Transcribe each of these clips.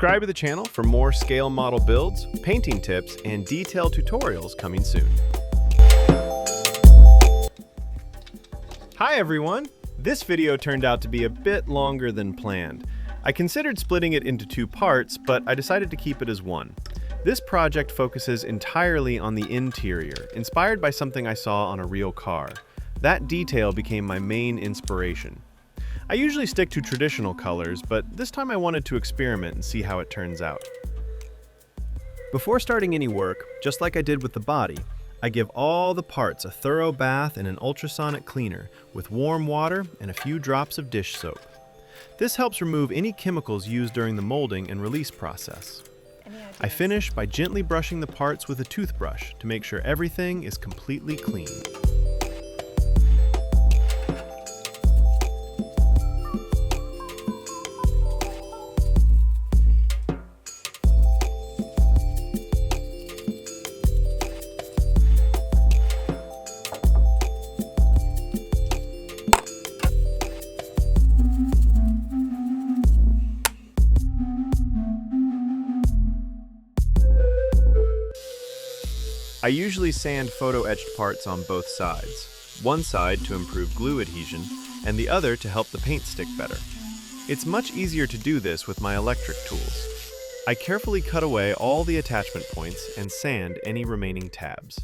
Subscribe to the channel for more scale model builds, painting tips, and detailed tutorials coming soon. Hi everyone! This video turned out to be a bit longer than planned. I considered splitting it into two parts, but I decided to keep it as one. This project focuses entirely on the interior, inspired by something I saw on a real car. That detail became my main inspiration. I usually stick to traditional colors, but this time I wanted to experiment and see how it turns out. Before starting any work, just like I did with the body, I give all the parts a thorough bath in an ultrasonic cleaner with warm water and a few drops of dish soap. This helps remove any chemicals used during the molding and release process. I finish by gently brushing the parts with a toothbrush to make sure everything is completely clean. I usually sand photo-etched parts on both sides, one side to improve glue adhesion, and the other to help the paint stick better. It's much easier to do this with my electric tools. I carefully cut away all the attachment points and sand any remaining tabs.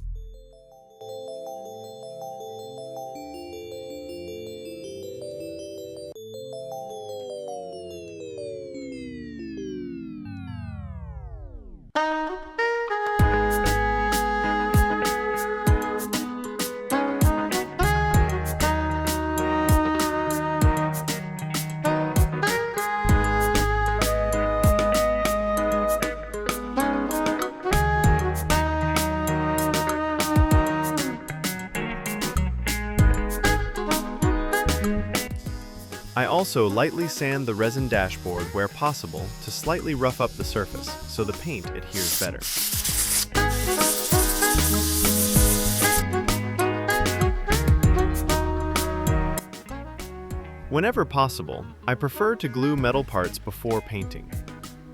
I also lightly sand the resin dashboard where possible to slightly rough up the surface so the paint adheres better. Whenever possible, I prefer to glue metal parts before painting.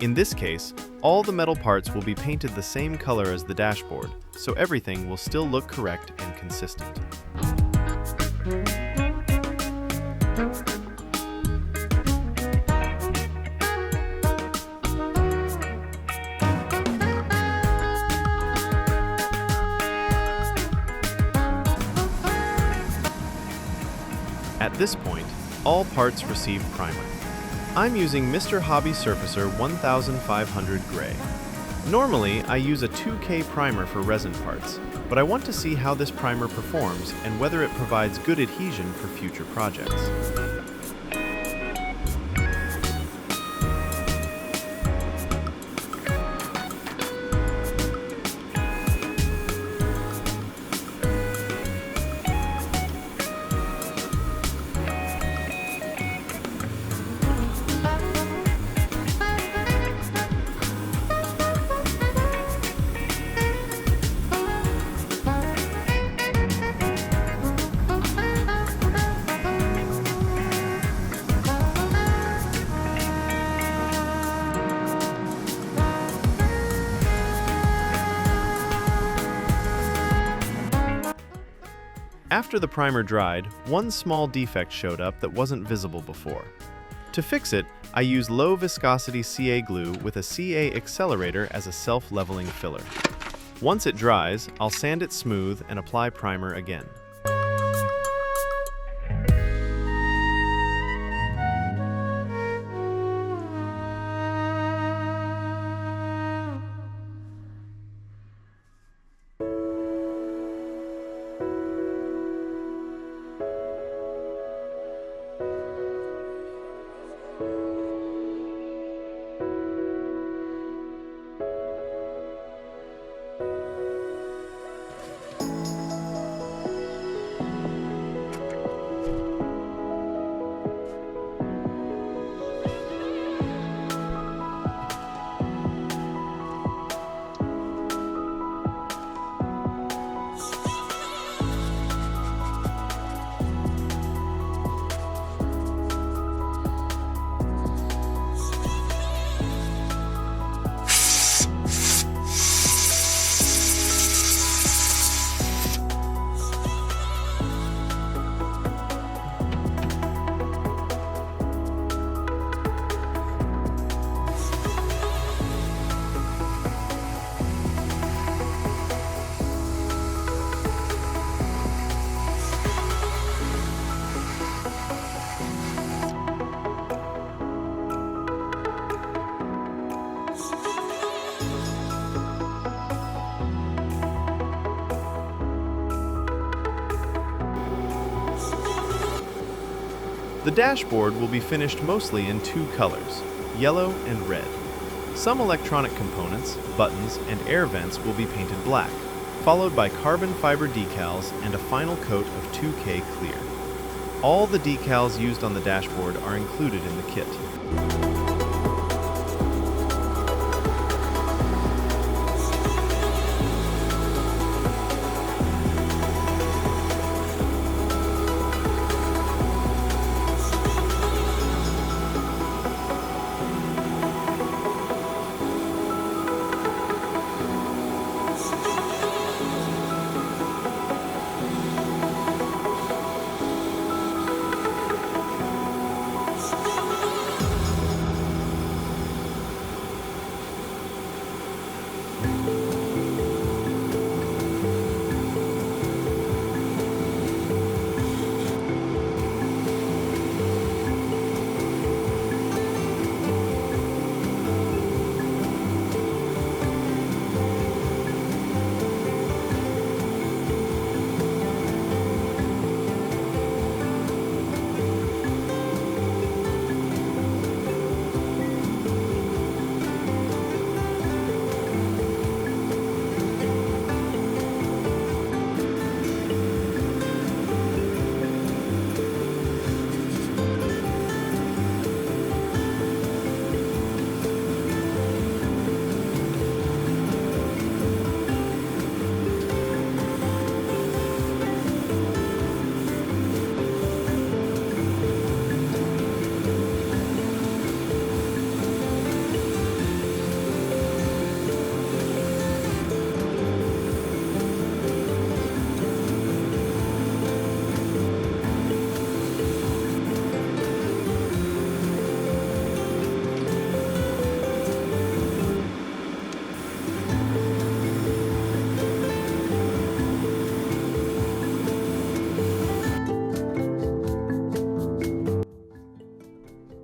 In this case, all the metal parts will be painted the same color as the dashboard, so everything will still look correct and consistent. At this point, all parts receive primer. I'm using Mr. Hobby Surfacer 1500 Gray. Normally, I use a 2K primer for resin parts, but I want to see how this primer performs and whether it provides good adhesion for future projects. After the primer dried, one small defect showed up that wasn't visible before. To fix it, I use low viscosity CA glue with a CA accelerator as a self-leveling filler. Once it dries, I'll sand it smooth and apply primer again. The dashboard will be finished mostly in two colors, yellow and red. Some electronic components, buttons, and air vents will be painted black, followed by carbon fiber decals and a final coat of 2K clear. All the decals used on the dashboard are included in the kit.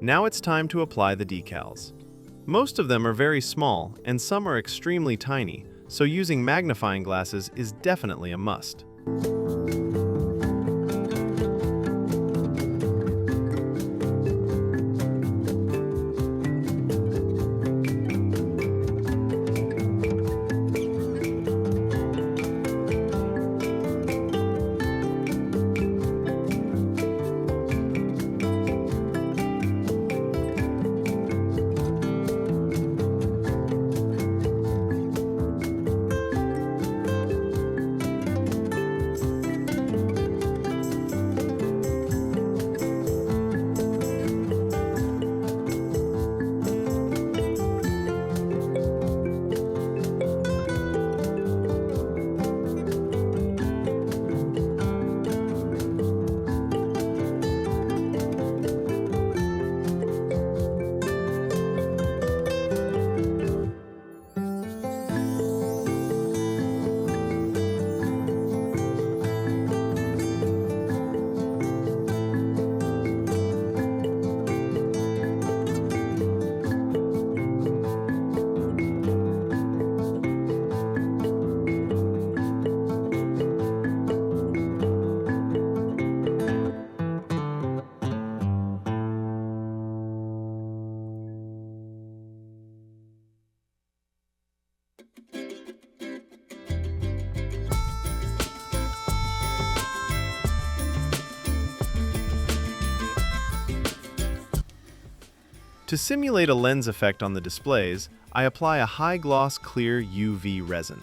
Now it's time to apply the decals. Most of them are very small, and some are extremely tiny, so using magnifying glasses is definitely a must. To simulate a lens effect on the displays, I apply a high-gloss clear UV resin.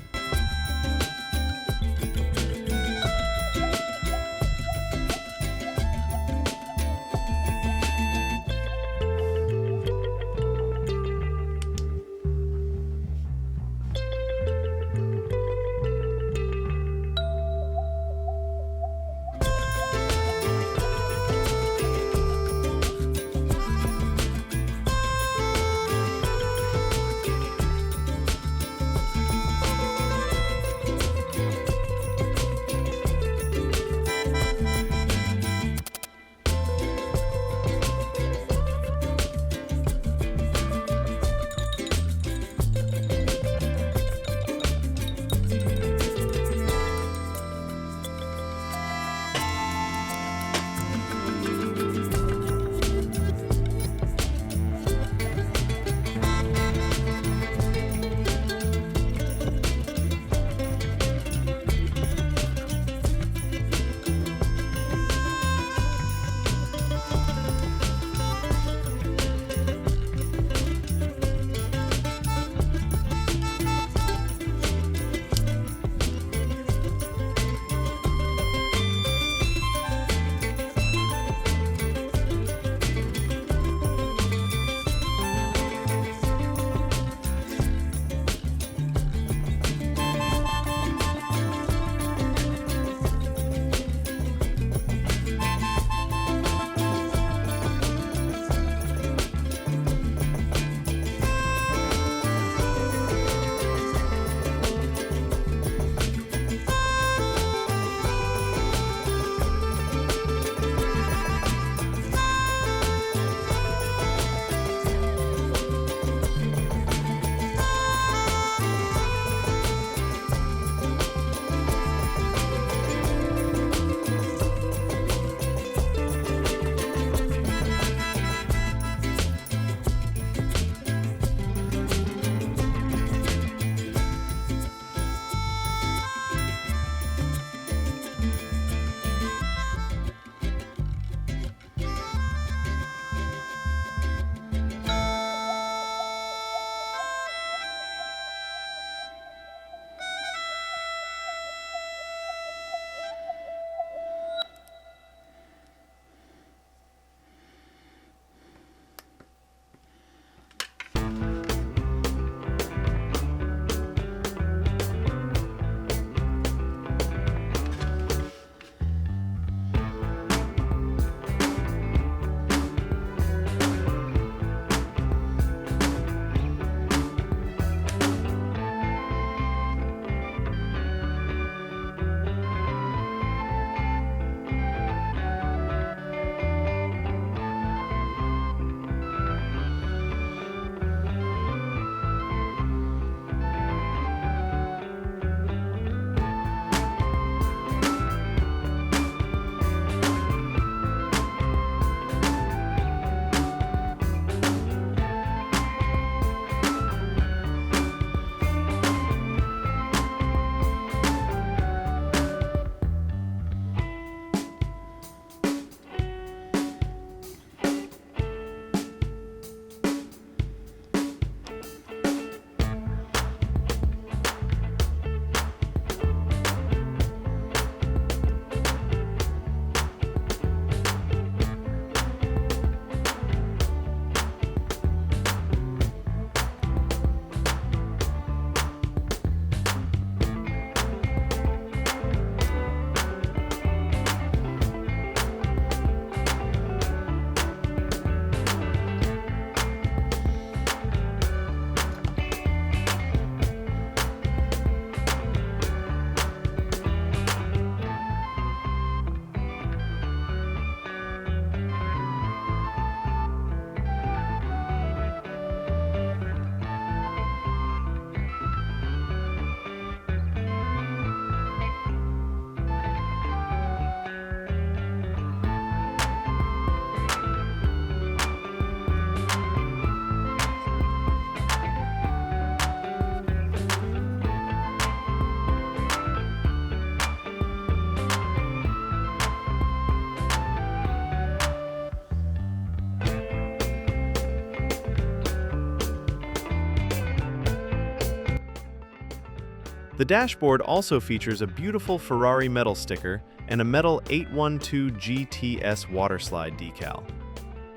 The dashboard also features a beautiful Ferrari metal sticker and a metal 812 GTS waterslide decal.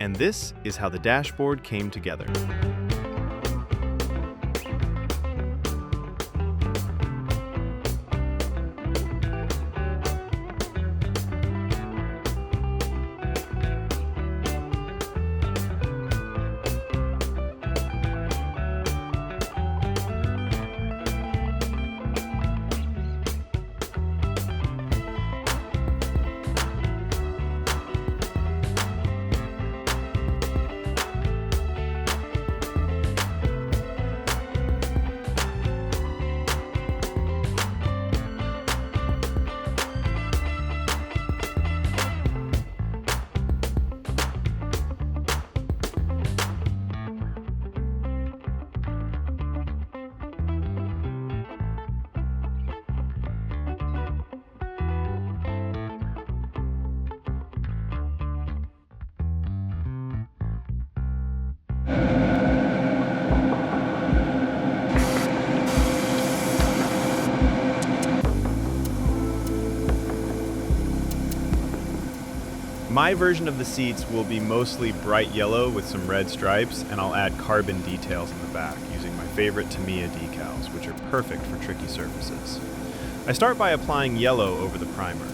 And this is how the dashboard came together. My version of the seats will be mostly bright yellow with some red stripes, and I'll add carbon details in the back using my favorite Tamiya decals, which are perfect for tricky surfaces. I start by applying yellow over the primer.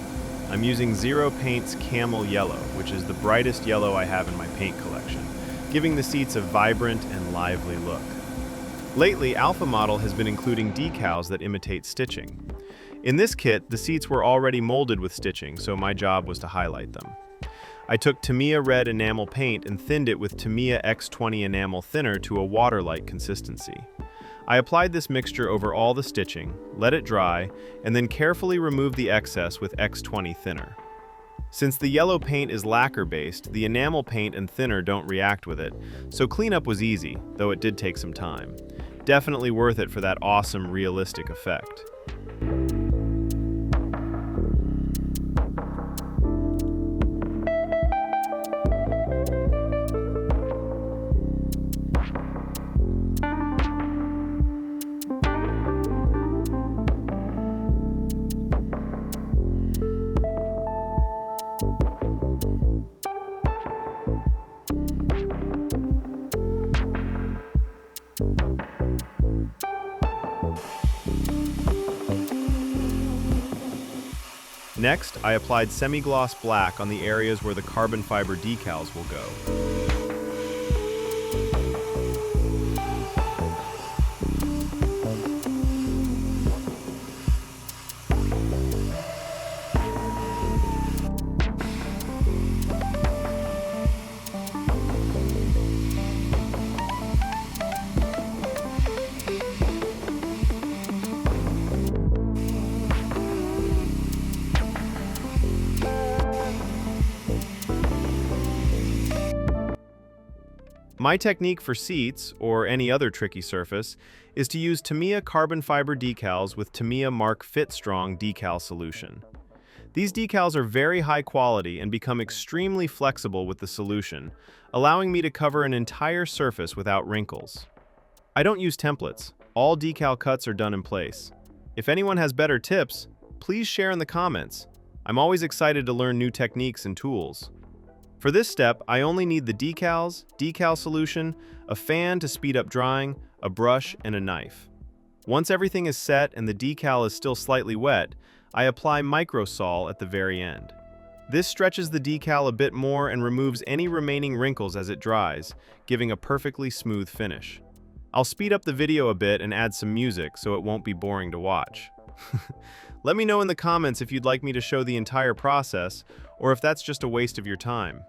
I'm using Zero Paint's Camel Yellow, which is the brightest yellow I have in my paint collection, giving the seats a vibrant and lively look. Lately, Alpha Model has been including decals that imitate stitching. In this kit, the seats were already molded with stitching, so my job was to highlight them. I took Tamiya red enamel paint and thinned it with Tamiya X20 enamel thinner to a water-like consistency. I applied this mixture over all the stitching, let it dry, and then carefully removed the excess with X20 thinner. Since the yellow paint is lacquer-based, the enamel paint and thinner don't react with it, so cleanup was easy, though it did take some time. Definitely worth it for that awesome, realistic effect. Next, I applied semi-gloss black on the areas where the carbon fiber decals will go. My technique for seats, or any other tricky surface, is to use Tamiya carbon fiber decals with Tamiya Mark Fit Strong decal solution. These decals are very high quality and become extremely flexible with the solution, allowing me to cover an entire surface without wrinkles. I don't use templates. All decal cuts are done in place. If anyone has better tips, please share in the comments. I'm always excited to learn new techniques and tools. For this step, I only need the decals, decal solution, a fan to speed up drying, a brush, and a knife. Once everything is set and the decal is still slightly wet, I apply microsol at the very end. This stretches the decal a bit more and removes any remaining wrinkles as it dries, giving a perfectly smooth finish. I'll speed up the video a bit and add some music so it won't be boring to watch. Let me know in the comments if you'd like me to show the entire process, or if that's just a waste of your time.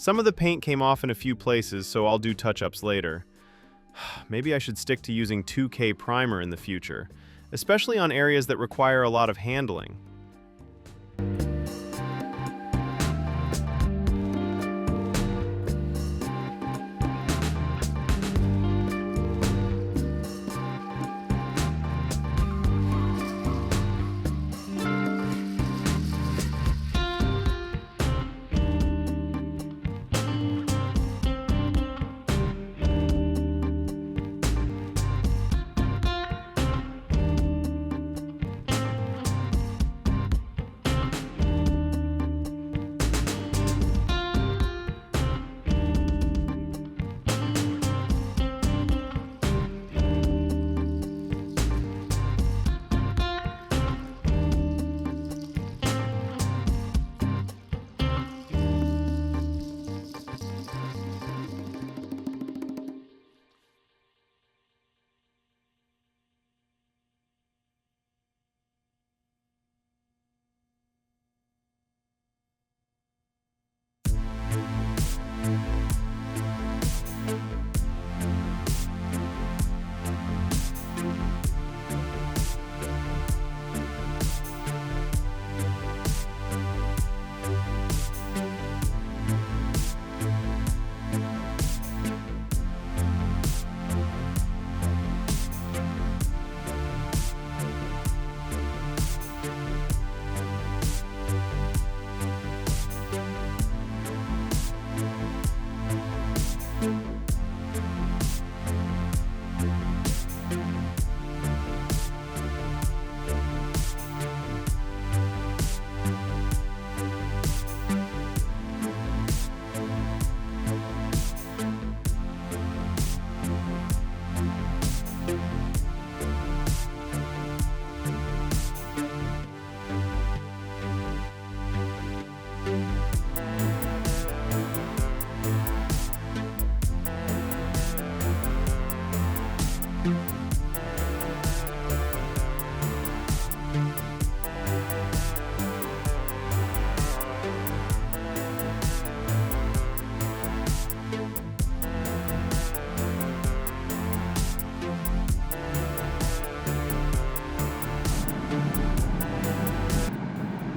Some of the paint came off in a few places, so I'll do touch-ups later. Maybe I should stick to using 2K primer in the future, especially on areas that require a lot of handling.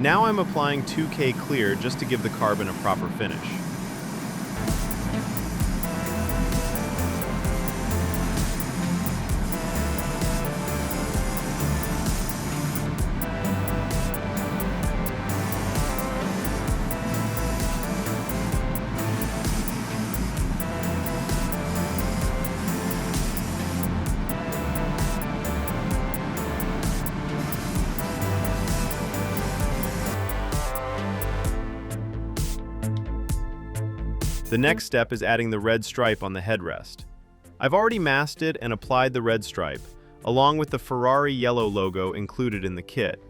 Now I'm applying 2K clear just to give the carbon a proper finish. The next step is adding the red stripe on the headrest. I've already masked it and applied the red stripe, along with the Ferrari yellow logo included in the kit.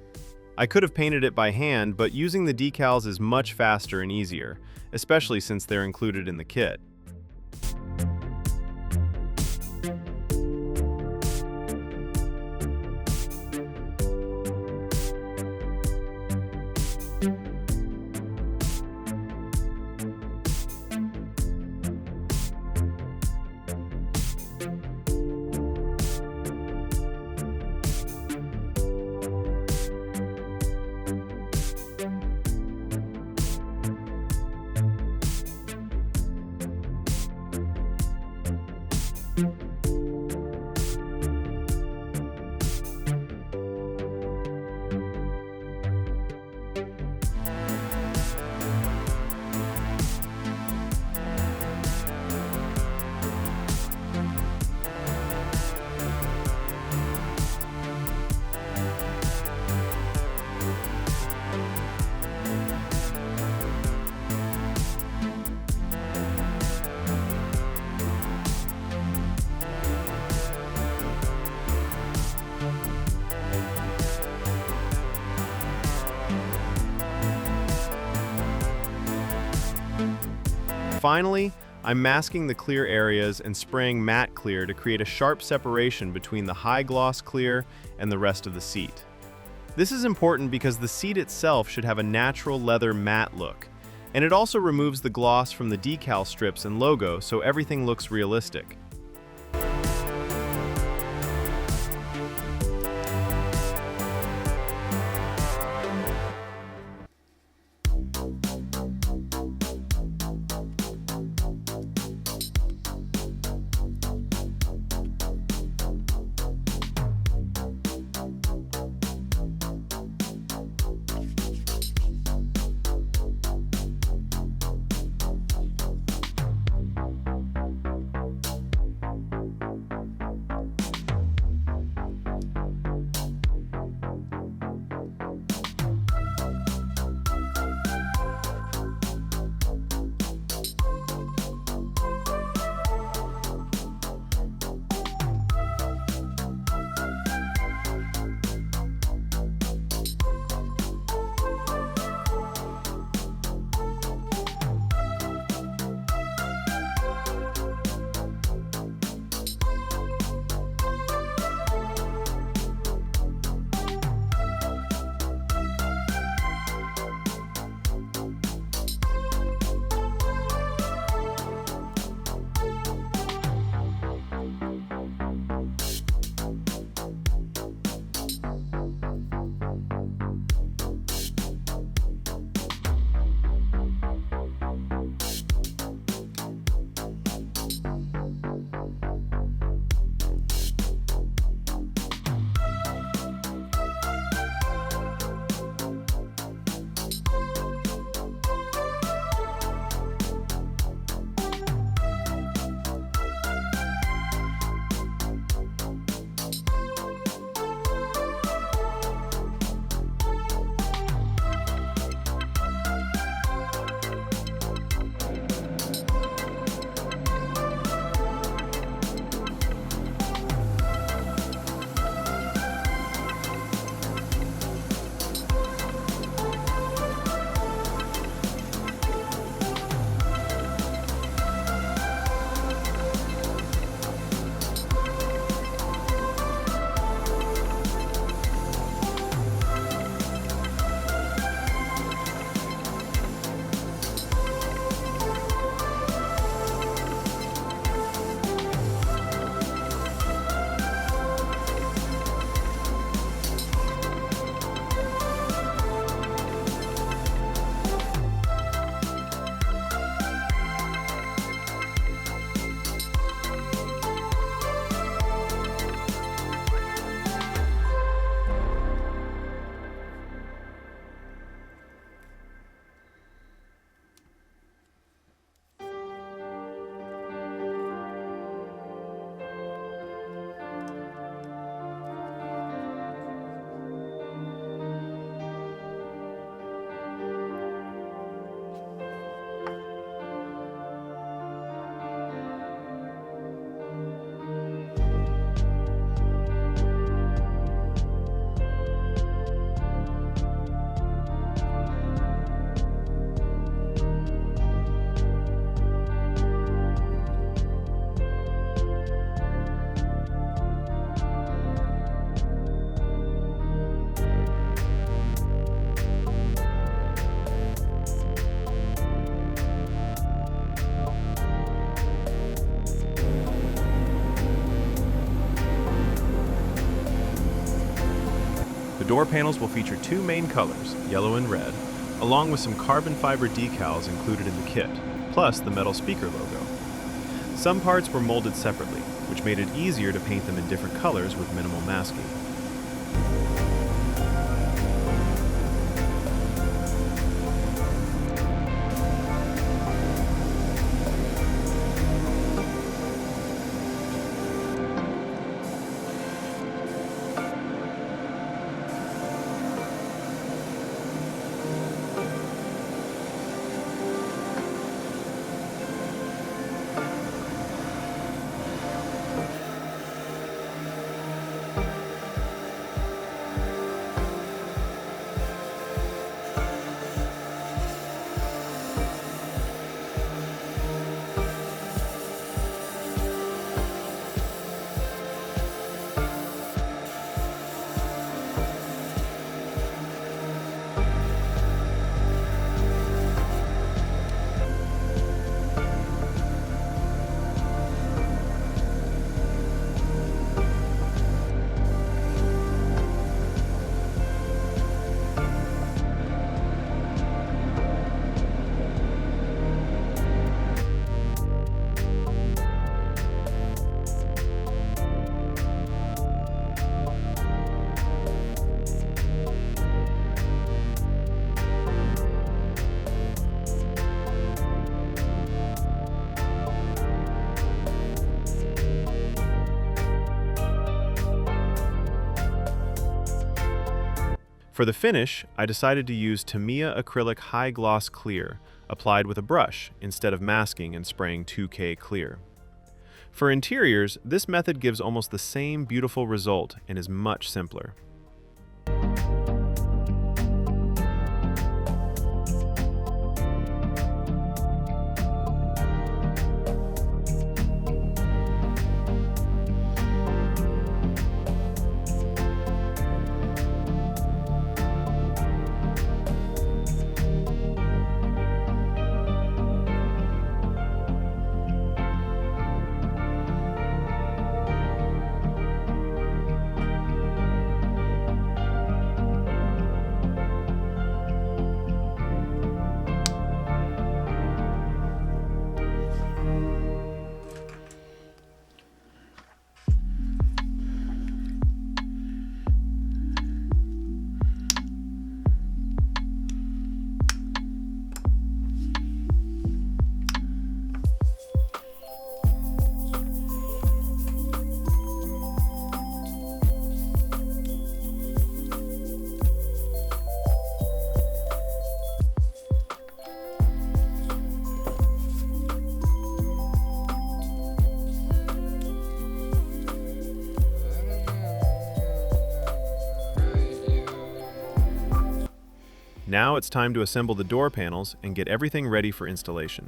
I could have painted it by hand, but using the decals is much faster and easier, especially since they're included in the kit. Finally, I'm masking the clear areas and spraying matte clear to create a sharp separation between the high gloss clear and the rest of the seat. This is important because the seat itself should have a natural leather matte look, And it also removes the gloss from the decal strips and logo so everything looks realistic. door panels will feature two main colors, yellow and red, along with some carbon fiber decals included in the kit, plus the metal speaker logo. Some parts were molded separately, which made it easier to paint them in different colors with minimal masking. For the finish, I decided to use Tamiya Acrylic High Gloss Clear, applied with a brush instead of masking and spraying 2K clear. For interiors, this method gives almost the same beautiful result and is much simpler. Now it's time to assemble the door panels and get everything ready for installation.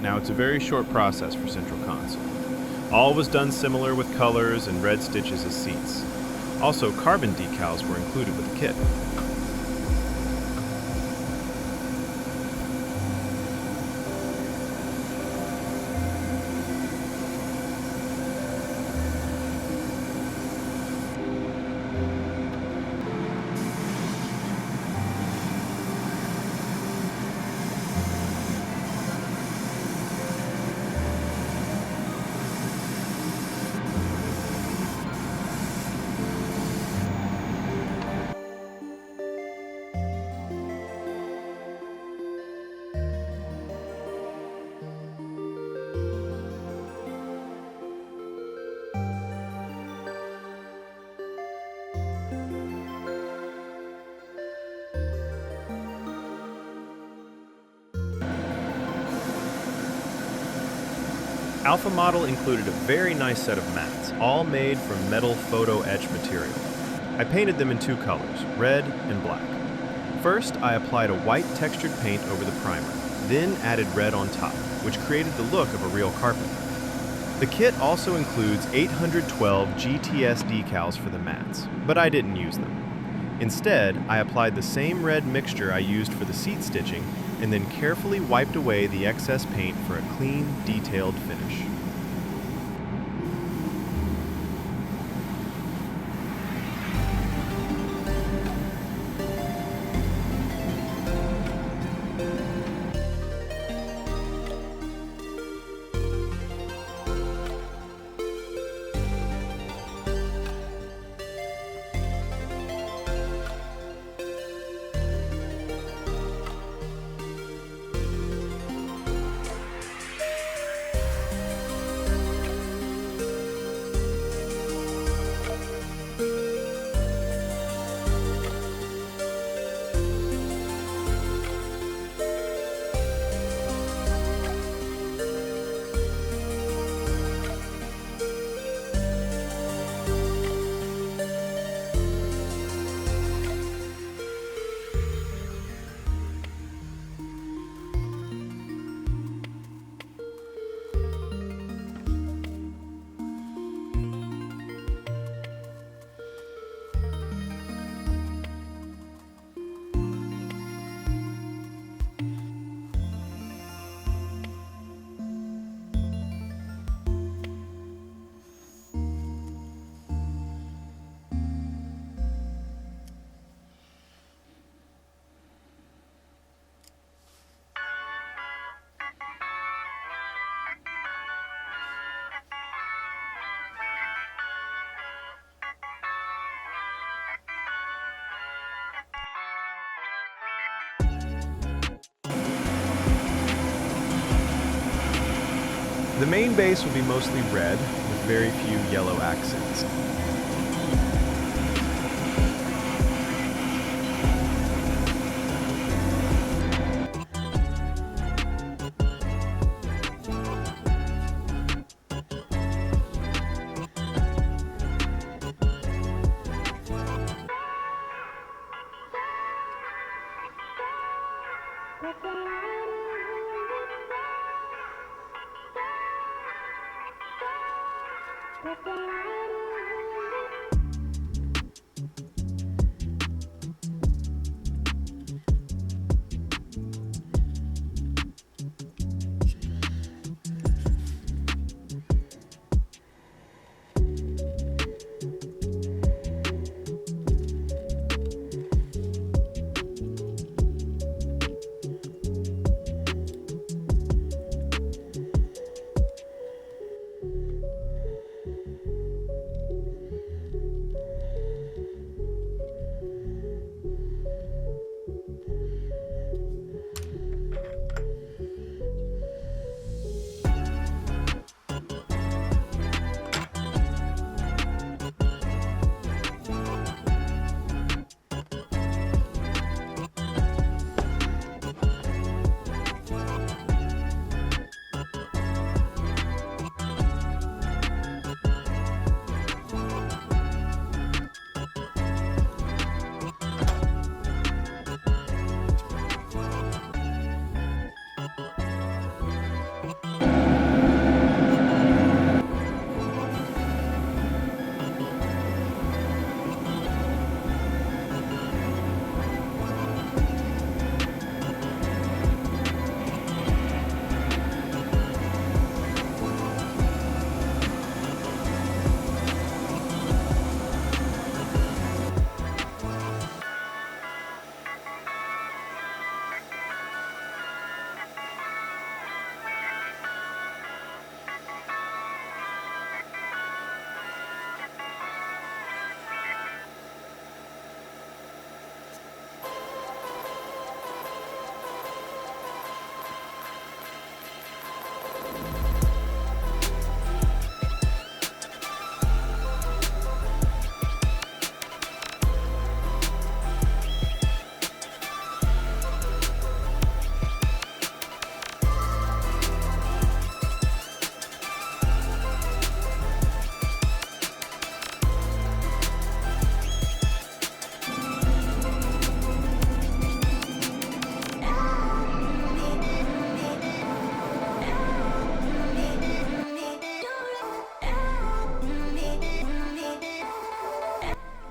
Now it's a very short process for central console. All was done similar with colors and red stitches as seats. Also, carbon decals were included with the kit. Alpha Model included a very nice set of mats, all made from metal photo-etched material. I painted them in two colors, red and black. First, I applied a white textured paint over the primer, then added red on top, which created the look of a real carpet. The kit also includes 812 GTS decals for the mats, but I didn't use them. Instead, I applied the same red mixture I used for the seat stitching and then carefully wiped away the excess paint for a clean, detailed finish. The main base will be mostly red, with very few yellow accents.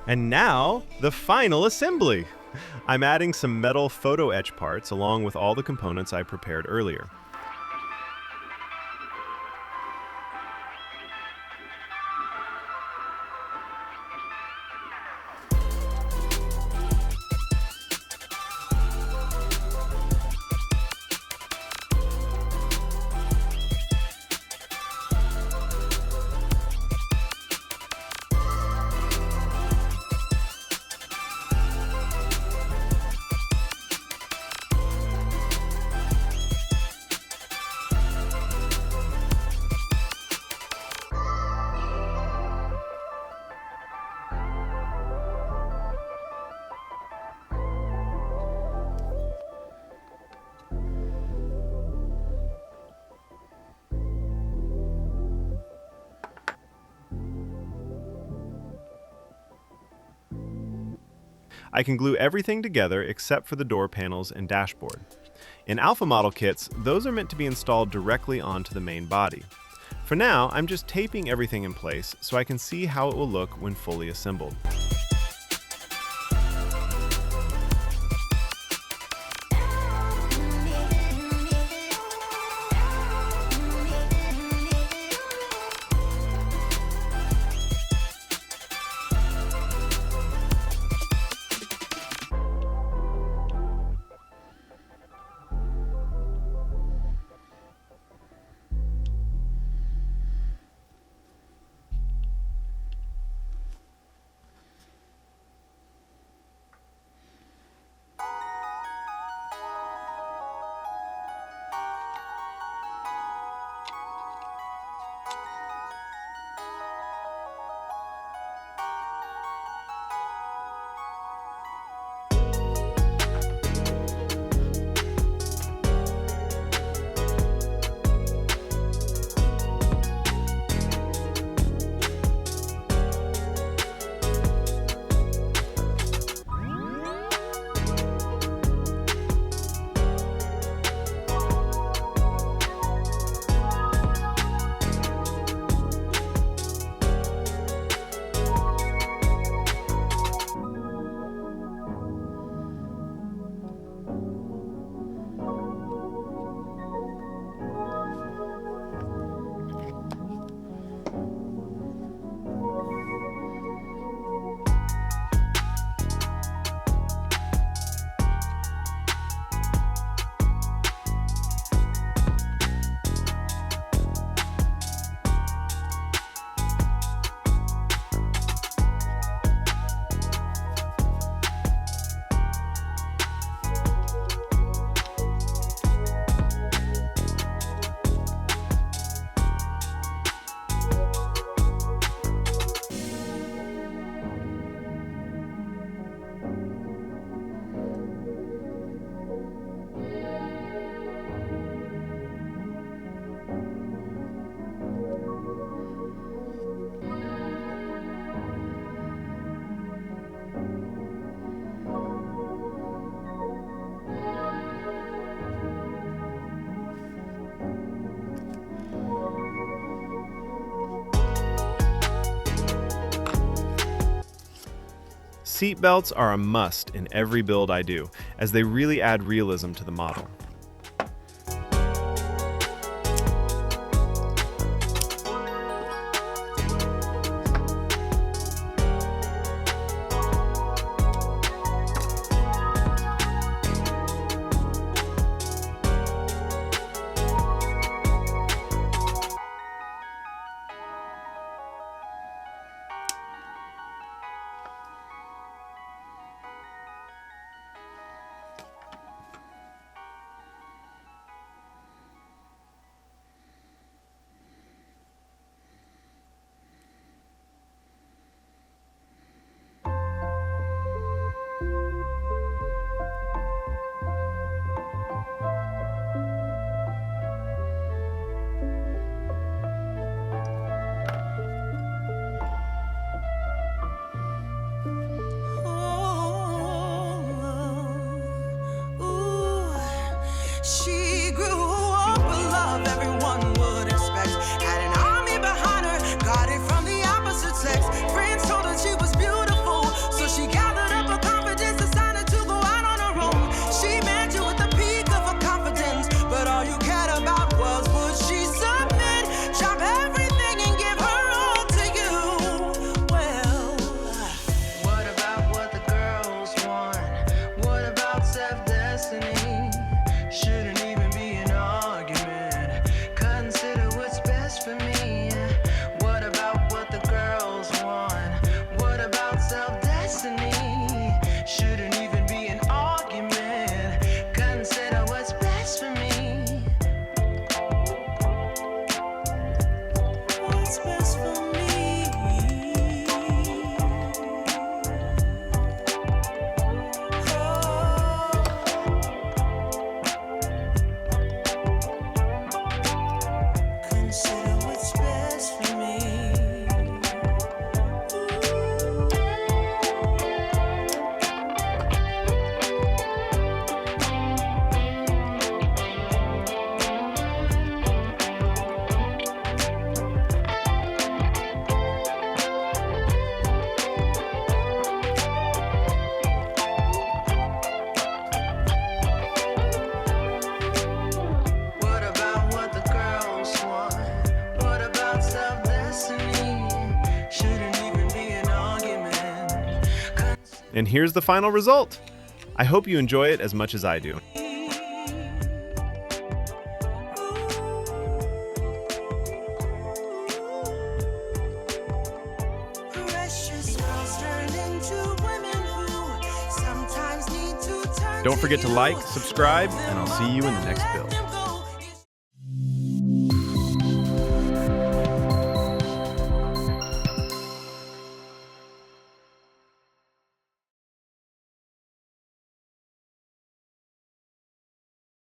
And now, the final assembly! I'm adding some metal photo etch parts along with all the components I prepared earlier. I can glue everything together except for the door panels and dashboard. In Alpha Model kits, those are meant to be installed directly onto the main body. For now, I'm just taping everything in place so I can see how it will look when fully assembled. Seatbelts are a must in every build I do, as they really add realism to the model. She grew up with love everyone would expect. Had an army behind her, got it from the opposite sex. Friends told her she was beautiful, so she gathered up her confidence, decided to go out on her own. She met you at the peak of her confidence, but all you cared about was would she submit, drop everything and give her all to you. Well, what about what the girls want? What about self-destiny? Shouldn't even be an argument. Consider what's best for me. What about what the girls want? What about self-destiny? Shouldn't even be an argument. Consider what's best for me. What's best for me? Consider what's best for me. What about what the girls want? What about self-destiny? Shouldn't even be an argument. And here's the final result. I hope you enjoy it as much as I do. Precious girls turn into women who sometimes need to turn Don't to forget to you. like, subscribe, and I'll see you in the next build.